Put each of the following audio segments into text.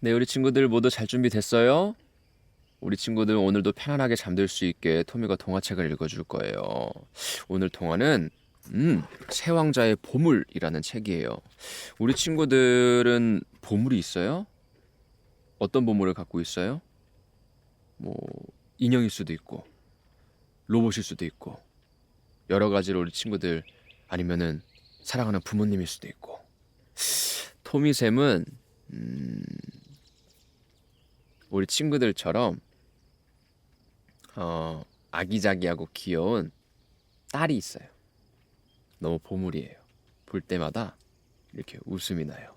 네, 우리 친구들 모두 잘 준비됐어요? 우리 친구들 오늘도 편안하게 잠들 수 있게 토미가 동화책을 읽어줄 거예요. 오늘 동화는 새 왕자의 보물이라는 책이에요. 우리 친구들은 보물이 있어요? 어떤 보물을 갖고 있어요? 뭐 인형일 수도 있고 로봇일 수도 있고 여러 가지로 우리 친구들 아니면은 사랑하는 부모님일 수도 있고 토미쌤은 우리 친구들처럼 아기자기하고 귀여운 딸이 있어요. 너무 보물이에요. 볼 때마다 이렇게 웃음이 나요.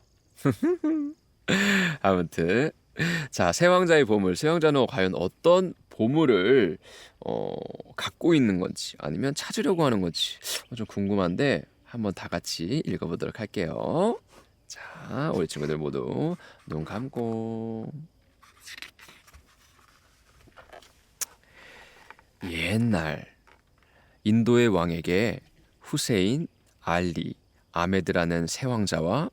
아무튼 자, 새 왕자의 보물. 새 왕자는 과연 어떤 보물을 갖고 있는 건지 아니면 찾으려고 하는 건지 좀 궁금한데 한번 다 같이 읽어보도록 할게요. 자, 우리 친구들 모두 눈 감고. 옛날 인도의 왕에게 후세인, 알리, 아메드라는 세 왕자와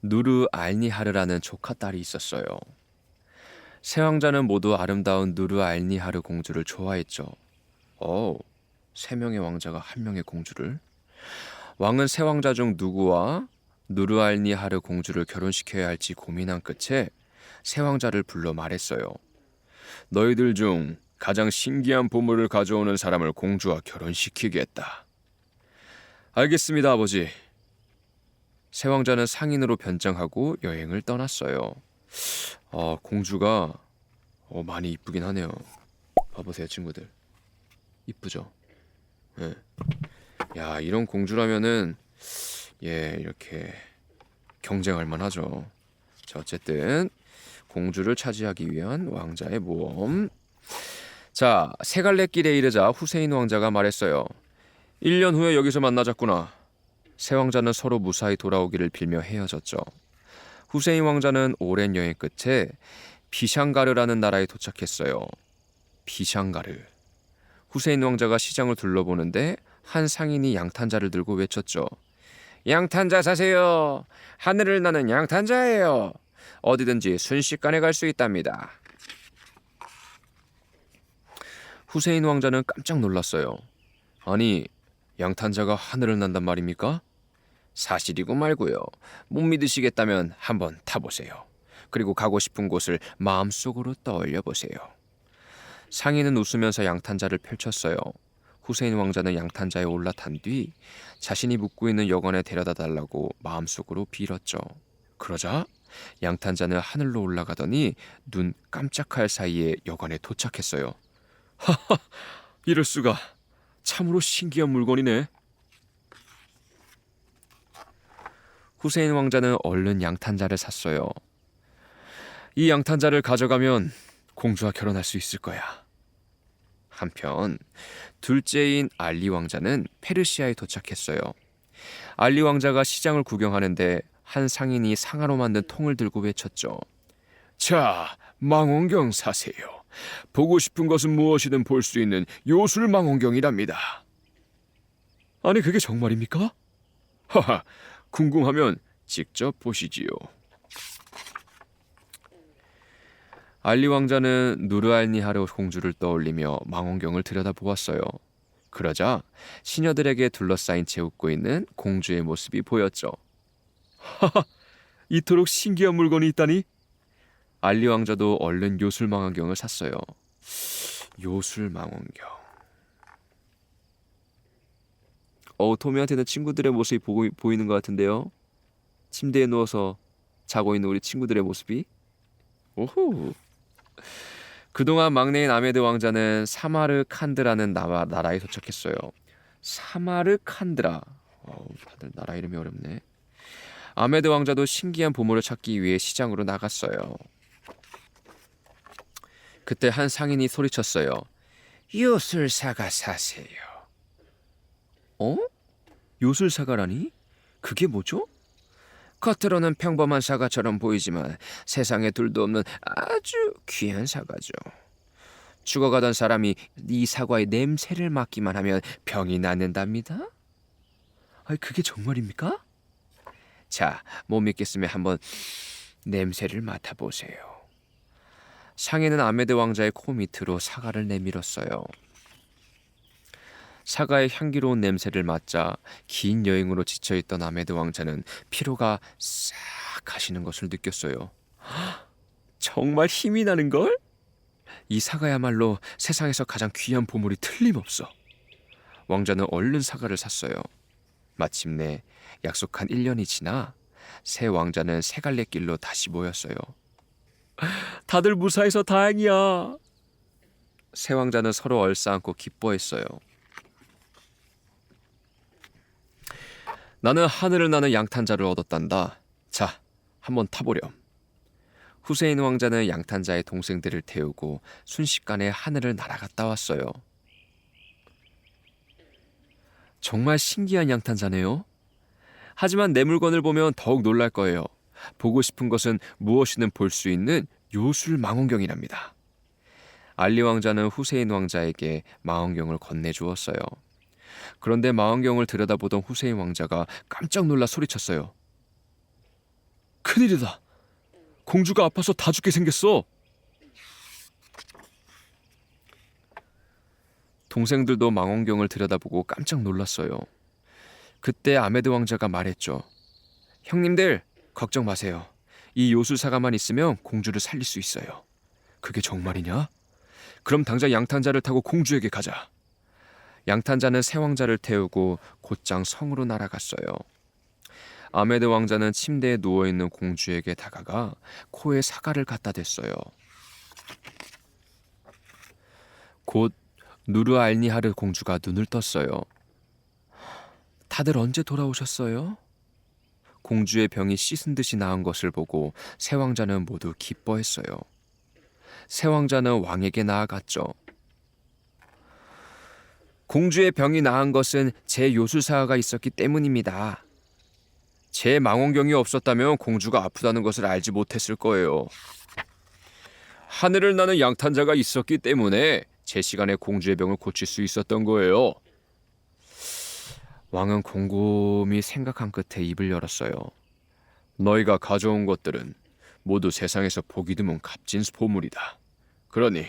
누르 알니하르라는 조카 딸이 있었어요. 세 왕자는 모두 아름다운 누르 알니하르 공주를 좋아했죠. 세 명의 왕자가 한 명의 공주를? 왕은 세 왕자 중 누구와 누르 알니하르 공주를 결혼시켜야 할지 고민한 끝에 세 왕자를 불러 말했어요. 너희들 중 가장 신기한 보물을 가져오는 사람을 공주와 결혼시키겠다. 알겠습니다, 아버지. 새 왕자는 상인으로 변장하고 여행을 떠났어요. 공주가 많이 이쁘긴 하네요. 봐보세요, 친구들. 이쁘죠? 예. 야, 이런 공주라면은 이렇게 경쟁할 만하죠. 자, 어쨌든 공주를 차지하기 위한 왕자의 모험. 자, 세 갈래 길에 이르자 후세인 왕자가 말했어요. 1년 후에 여기서 만나자꾸나. 세 왕자는 서로 무사히 돌아오기를 빌며 헤어졌죠. 후세인 왕자는 오랜 여행 끝에 비샹가르라는 나라에 도착했어요. 비샹가르. 후세인 왕자가 시장을 둘러보는데 한 상인이 양탄자를 들고 외쳤죠. 양탄자 사세요. 하늘을 나는 양탄자예요. 어디든지 순식간에 갈 수 있답니다. 후세인 왕자는 깜짝 놀랐어요. 아니, 양탄자가 하늘을 난단 말입니까? 사실이고 말고요. 못 믿으시겠다면 한번 타보세요. 그리고 가고 싶은 곳을 마음속으로 떠올려 보세요. 상인은 웃으면서 양탄자를 펼쳤어요. 후세인 왕자는 양탄자에 올라탄 뒤 자신이 묵고 있는 여관에 데려다 달라고 마음속으로 빌었죠. 그러자 양탄자는 하늘로 올라가더니 눈 깜짝할 사이에 여관에 도착했어요. 하하, 이럴 수가. 참으로 신기한 물건이네. 후세인 왕자는 얼른 양탄자를 샀어요. 이 양탄자를 가져가면 공주와 결혼할 수 있을 거야. 한편 둘째인 알리 왕자는 페르시아에 도착했어요. 알리 왕자가 시장을 구경하는데 한 상인이 상아로 만든 통을 들고 외쳤죠. 자, 망원경 사세요. 보고 싶은 것은 무엇이든 볼 수 있는 요술 망원경이랍니다. 아니, 그게 정말입니까? 하하, 궁금하면 직접 보시지요. 알리 왕자는 누르알니하르 공주를 떠올리며 망원경을 들여다보았어요. 그러자 시녀들에게 둘러싸인 채 웃고 있는 공주의 모습이 보였죠. 하하, 이토록 신기한 물건이 있다니? 알리 왕자도 얼른 요술 망원경을 샀어요. 요술 망원경. 토미한테는 친구들의 모습이 보이는 것 같은데요. 침대에 누워서 자고 있는 우리 친구들의 모습이. 오호. 그동안 막내인 아메드 왕자는 사마르칸드라는 나라에 도착했어요. 사마르칸드라. 다들 나라 이름이 어렵네. 아메드 왕자도 신기한 보물을 찾기 위해 시장으로 나갔어요. 그때 한 상인이 소리쳤어요. 요술사가 사세요. 요술사가라니? 그게 뭐죠? 겉으로는 평범한 사과처럼 보이지만 세상에 둘도 없는 아주 귀한 사과죠. 죽어가던 사람이 이 사과의 냄새를 맡기만 하면 병이 낫는답니다. 그게 정말입니까? 자, 못 믿겠으면 한번 냄새를 맡아보세요. 상에는 아메드 왕자의 코 밑으로 사과를 내밀었어요. 사과의 향기로운 냄새를 맡자 긴 여행으로 지쳐있던 아메드 왕자는 피로가 싹 가시는 것을 느꼈어요. 정말 힘이 나는걸? 이 사과야말로 세상에서 가장 귀한 보물이 틀림없어. 왕자는 얼른 사과를 샀어요. 마침내 약속한 1년이 지나 새 왕자는 새 갈래길로 다시 모였어요. 다들 무사해서 다행이야. 새 왕자는 서로 얼싸안고 기뻐했어요. 나는 하늘을 나는 양탄자를 얻었단다. 자, 한번 타보렴. 후세인 왕자는 양탄자의 동생들을 태우고 순식간에 하늘을 날아갔다 왔어요. 정말 신기한 양탄자네요. 하지만 내 물건을 보면 더욱 놀랄 거예요. 보고 싶은 것은 무엇이든 볼 수 있는 요술 망원경이랍니다. 알리 왕자는 후세인 왕자에게 망원경을 건네주었어요. 그런데 망원경을 들여다보던 후세인 왕자가 깜짝 놀라 소리쳤어요. 큰일이다. 공주가 아파서 다 죽게 생겼어. 동생들도 망원경을 들여다보고 깜짝 놀랐어요. 그때 아메드 왕자가 말했죠. 형님들, 걱정 마세요. 이 요술사과만 있으면 공주를 살릴 수 있어요. 그게 정말이냐? 그럼 당장 양탄자를 타고 공주에게 가자. 양탄자는 새 왕자를 태우고 곧장 성으로 날아갔어요. 아메드 왕자는 침대에 누워있는 공주에게 다가가 코에 사과를 갖다 댔어요. 곧 누르 알니하르 공주가 눈을 떴어요. 다들 언제 돌아오셨어요? 공주의 병이 씻은 듯이 나은 것을 보고 새 왕자는 모두 기뻐했어요. 새 왕자는 왕에게 나아갔죠. 공주의 병이 나은 것은 제 요술사과가 있었기 때문입니다. 제 망원경이 없었다면 공주가 아프다는 것을 알지 못했을 거예요. 하늘을 나는 양탄자가 있었기 때문에 제 시간에 공주의 병을 고칠 수 있었던 거예요. 왕은 곰곰이 생각한 끝에 입을 열었어요. 너희가 가져온 것들은 모두 세상에서 보기 드문 값진 보물이다. 그러니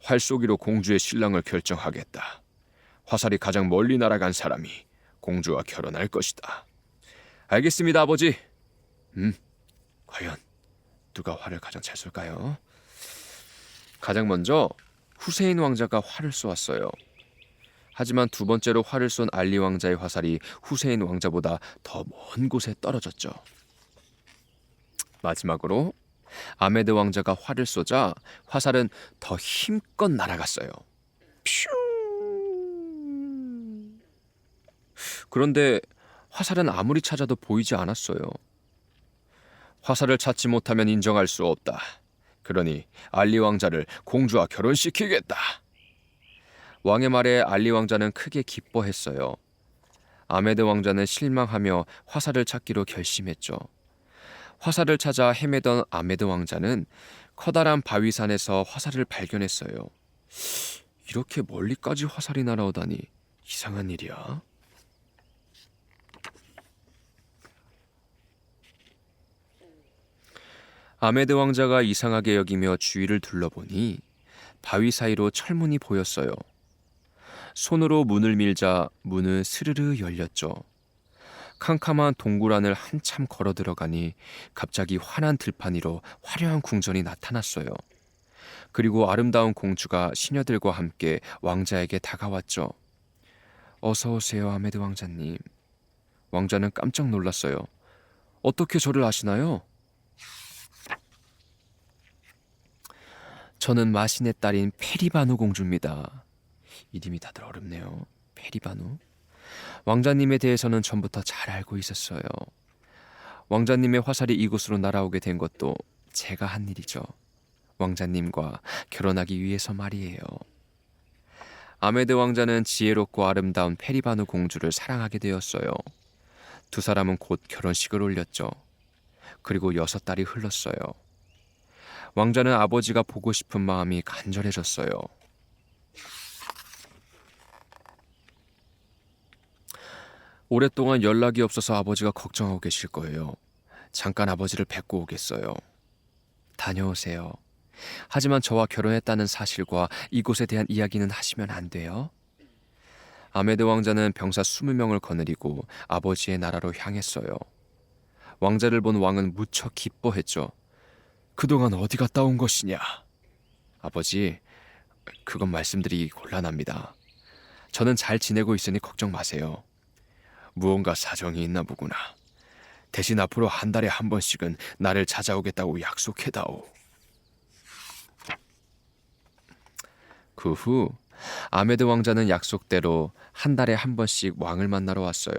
활쏘기로 공주의 신랑을 결정하겠다. 화살이 가장 멀리 날아간 사람이 공주와 결혼할 것이다. 알겠습니다, 아버지. 과연 누가 활을 가장 잘 쏠까요? 가장 먼저 후세인 왕자가 활을 쏘았어요. 하지만 두 번째로 활을 쏜 알리 왕자의 화살이 후세인 왕자보다 더 먼 곳에 떨어졌죠. 마지막으로 아메드 왕자가 활을 쏘자 화살은 더 힘껏 날아갔어요. 퓨! 그런데 화살은 아무리 찾아도 보이지 않았어요. 화살을 찾지 못하면 인정할 수 없다. 그러니 알리 왕자를 공주와 결혼시키겠다. 왕의 말에 알리 왕자는 크게 기뻐했어요. 아메드 왕자는 실망하며 화살을 찾기로 결심했죠. 화살을 찾아 헤매던 아메드 왕자는 커다란 바위산에서 화살을 발견했어요. 이렇게 멀리까지 화살이 날아오다니 이상한 일이야. 아메드 왕자가 이상하게 여기며 주위를 둘러보니 바위 사이로 철문이 보였어요. 손으로 문을 밀자 문은 스르르 열렸죠. 캄캄한 동굴 안을 한참 걸어 들어가니 갑자기 환한 들판 위로 화려한 궁전이 나타났어요. 그리고 아름다운 공주가 시녀들과 함께 왕자에게 다가왔죠. 어서 오세요, 아메드 왕자님. 왕자는 깜짝 놀랐어요. 어떻게 저를 아시나요? 저는 마신의 딸인 페리바누 공주입니다. 이름이 다들 어렵네요. 페리바누. 왕자님에 대해서는 전부터 잘 알고 있었어요. 왕자님의 화살이 이곳으로 날아오게 된 것도 제가 한 일이죠. 왕자님과 결혼하기 위해서 말이에요. 아메드 왕자는 지혜롭고 아름다운 페리바누 공주를 사랑하게 되었어요. 두 사람은 곧 결혼식을 올렸죠. 그리고 6달이 흘렀어요. 왕자는 아버지가 보고 싶은 마음이 간절해졌어요. 오랫동안 연락이 없어서 아버지가 걱정하고 계실 거예요. 잠깐 아버지를 뵙고 오겠어요. 다녀오세요. 하지만 저와 결혼했다는 사실과 이곳에 대한 이야기는 하시면 안 돼요. 아메드 왕자는 병사 20명을 거느리고 아버지의 나라로 향했어요. 왕자를 본 왕은 무척 기뻐했죠. 그동안 어디 갔다 온 것이냐? 아버지, 그건 말씀드리기 곤란합니다. 저는 잘 지내고 있으니 걱정 마세요. 무언가 사정이 있나 보구나. 대신 앞으로 한 달에 한 번씩은 나를 찾아오겠다고 약속해다오. 그 후 아메드 왕자는 약속대로 한 달에 한 번씩 왕을 만나러 왔어요.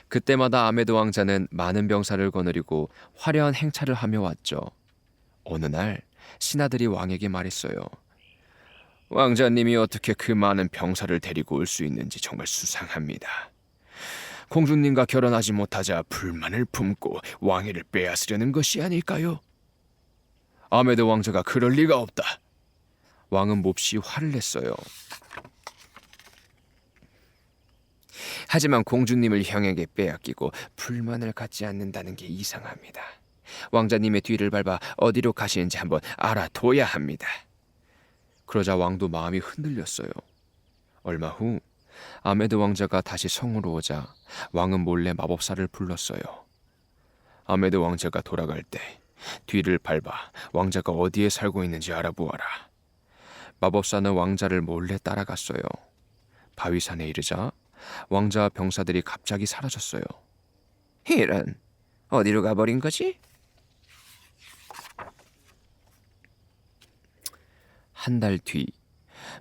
그때마다 아메드 왕자는 많은 병사를 거느리고 화려한 행차를 하며 왔죠. 어느 날 신하들이 왕에게 말했어요. 왕자님이 어떻게 그 많은 병사를 데리고 올 수 있는지 정말 수상합니다. 공주님과 결혼하지 못하자 불만을 품고 왕위를 빼앗으려는 것이 아닐까요? 아메드 왕자가 그럴 리가 없다. 왕은 몹시 화를 냈어요. 하지만 공주님을 형에게 빼앗기고 불만을 갖지 않는다는 게 이상합니다. 왕자님의 뒤를 밟아 어디로 가시는지 한번 알아둬야 합니다. 그러자 왕도 마음이 흔들렸어요. 얼마 후 아메드 왕자가 다시 성으로 오자 왕은 몰래 마법사를 불렀어요. 아메드 왕자가 돌아갈 때 뒤를 밟아 왕자가 어디에 살고 있는지 알아보아라. 마법사는 왕자를 몰래 따라갔어요. 바위산에 이르자 왕자와 병사들이 갑자기 사라졌어요. 이런, 어디로 가버린 거지? 한 달 뒤,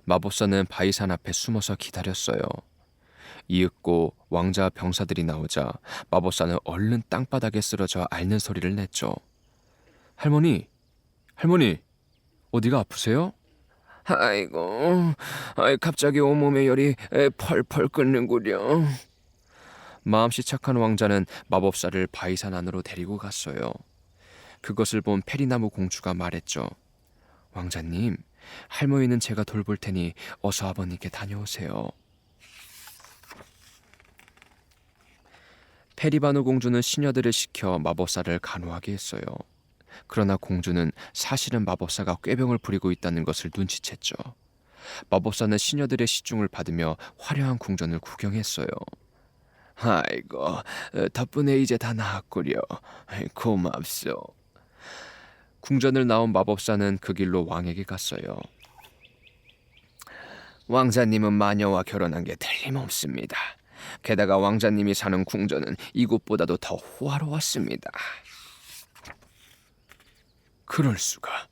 마법사는 바위산 앞에 숨어서 기다렸어요. 이윽고 왕자와 병사들이 나오자 마법사는 얼른 땅바닥에 쓰러져 앓는 소리를 냈죠. 할머니, 할머니, 어디가 아프세요? 아이고, 갑자기 온몸에 열이 펄펄 끓는구려. 마음씨 착한 왕자는 마법사를 바위산 안으로 데리고 갔어요. 그것을 본 페리나무 공주가 말했죠. 왕자님, 할머니는 제가 돌볼 테니 어서 아버님께 다녀오세요. 페리바누 공주는 시녀들을 시켜 마법사를 간호하게 했어요. 그러나 공주는 사실은 마법사가 꾀병을 부리고 있다는 것을 눈치챘죠. 마법사는 시녀들의 시중을 받으며 화려한 궁전을 구경했어요. 아이고, 덕분에 이제 다 나았구려. 고맙소. 궁전을 나온 마법사는 그 길로 왕에게 갔어요. 왕자님은 마녀와 결혼한 게 틀림없습니다. 게다가 왕자님이 사는 궁전은 이곳보다도 더 호화로웠습니다. 그럴 수가.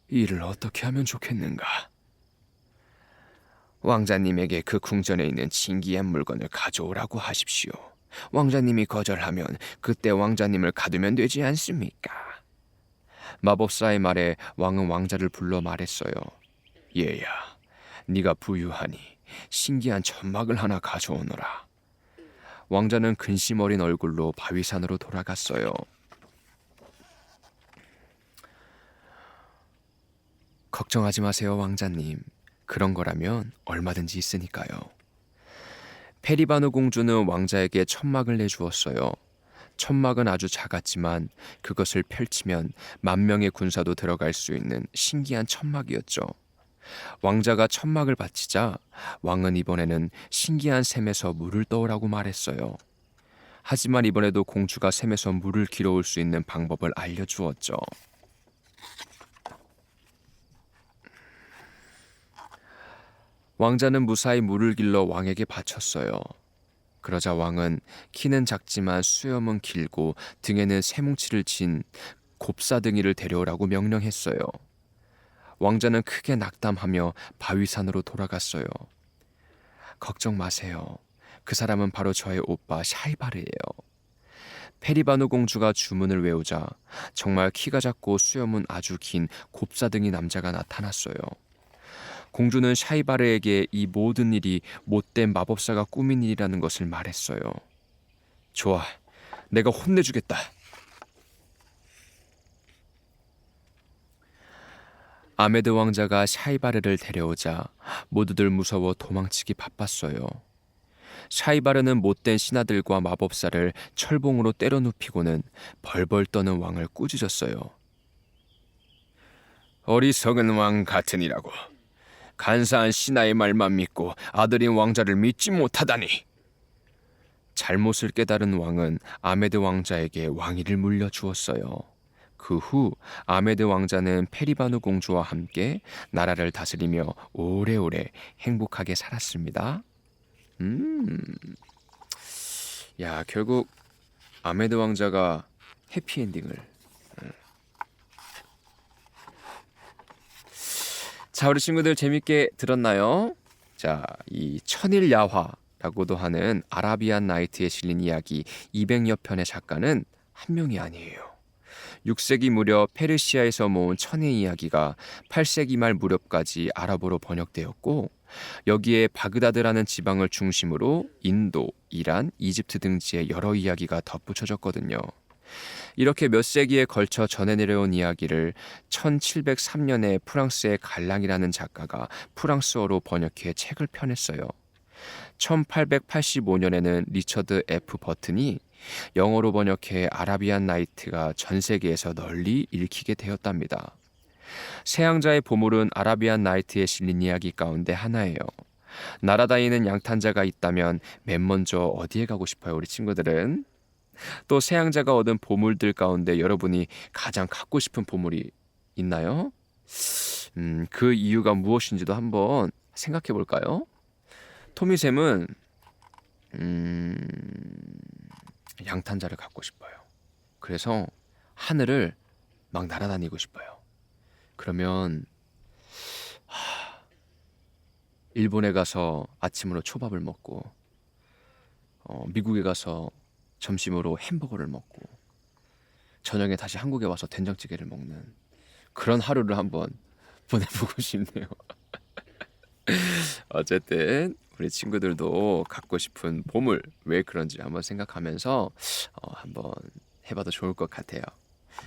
일을 어떻게 하면 좋겠는가? 왕자님에게 그 궁전에 있는 신기한 물건을 가져오라고 하십시오. 왕자님이 거절하면 그때 왕자님을 가두면 되지 않습니까? 마법사의 말에 왕은 왕자를 불러 말했어요. 얘야, 네가 부유하니 신기한 천막을 하나 가져오너라. 왕자는 근심 어린 얼굴로 바위산으로 돌아갔어요. 걱정하지 마세요, 왕자님. 그런 거라면 얼마든지 있으니까요. 페리바누 공주는 왕자에게 천막을 내주었어요. 천막은 아주 작았지만 그것을 펼치면 10,000명의 군사도 들어갈 수 있는 신기한 천막이었죠. 왕자가 천막을 받치자 왕은 이번에는 신기한 샘에서 물을 떠오라고 말했어요. 하지만 이번에도 공주가 샘에서 물을 길어올 수 있는 방법을 알려주었죠. 왕자는 무사히 물을 길러 왕에게 바쳤어요. 그러자 왕은 키는 작지만 수염은 길고 등에는 쇠뭉치를 친 곱사등이를 데려오라고 명령했어요. 왕자는 크게 낙담하며 바위산으로 돌아갔어요. 걱정 마세요. 그 사람은 바로 저의 오빠 샤이바르예요. 페리바누 공주가 주문을 외우자 정말 키가 작고 수염은 아주 긴 곱사등이 남자가 나타났어요. 공주는 샤이바르에게 이 모든 일이 못된 마법사가 꾸민 일이라는 것을 말했어요. 좋아, 내가 혼내주겠다. 아메드 왕자가 샤이바르를 데려오자 모두들 무서워 도망치기 바빴어요. 사이 바르는 못된 신하들과 마법사를 철봉으로 때려 눕히고는 벌벌 떠는 왕을 꾸짖었어요. 어리석은 왕 같으니라고. 간사한 신하의 말만 믿고 아들인 왕자를 믿지 못하다니. 잘못을 깨달은 왕은 아메드 왕자에게 왕위를 물려주었어요. 그 후 아메드 왕자는 페리바누 공주와 함께 나라를 다스리며 오래오래 행복하게 살았습니다. 야, 결국 아메드 왕자가 해피엔딩을. 자, 우리 친구들 재밌게 들었나요? 자, 이 천일야화라고도 하는 아라비안 나이트에 실린 이야기 200여 편의 작가는 한 명이 아니에요. 6세기 무렵 페르시아에서 모은 천의 이야기가 8세기 말 무렵까지 아랍어로 번역되었고, 여기에 바그다드라는 지방을 중심으로 인도, 이란, 이집트 등지에 여러 이야기가 덧붙여졌거든요. 이렇게 몇 세기에 걸쳐 전해 내려온 이야기를 1703년에 프랑스의 갈랑이라는 작가가 프랑스어로 번역해 책을 펴냈어요. 1885년에는 리처드 F. 버튼이 영어로 번역해 아라비안 나이트가 전 세계에서 널리 읽히게 되었답니다. 새양자의 보물은 아라비안 나이트에 실린 이야기 가운데 하나예요. 날아다니는 양탄자가 있다면 맨 먼저 어디에 가고 싶어요, 우리 친구들은? 또 새양자가 얻은 보물들 가운데 여러분이 가장 갖고 싶은 보물이 있나요? 그 이유가 무엇인지도 한번 생각해 볼까요? 토미샘은 양탄자를 갖고 싶어요. 그래서 하늘을 막 날아다니고 싶어요. 그러면 일본에 가서 아침으로 초밥을 먹고, 미국에 가서 점심으로 햄버거를 먹고, 저녁에 다시 한국에 와서 된장찌개를 먹는 그런 하루를 한번 보내보고 싶네요. 어쨌든 우리 친구들도 갖고 싶은 보물 왜 그런지 한번 생각하면서 한번 해봐도 좋을 것 같아요.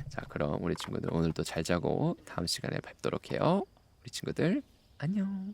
자, 그럼 우리 친구들 오늘도 잘 자고 다음 시간에 뵙도록 해요. 우리 친구들 안녕.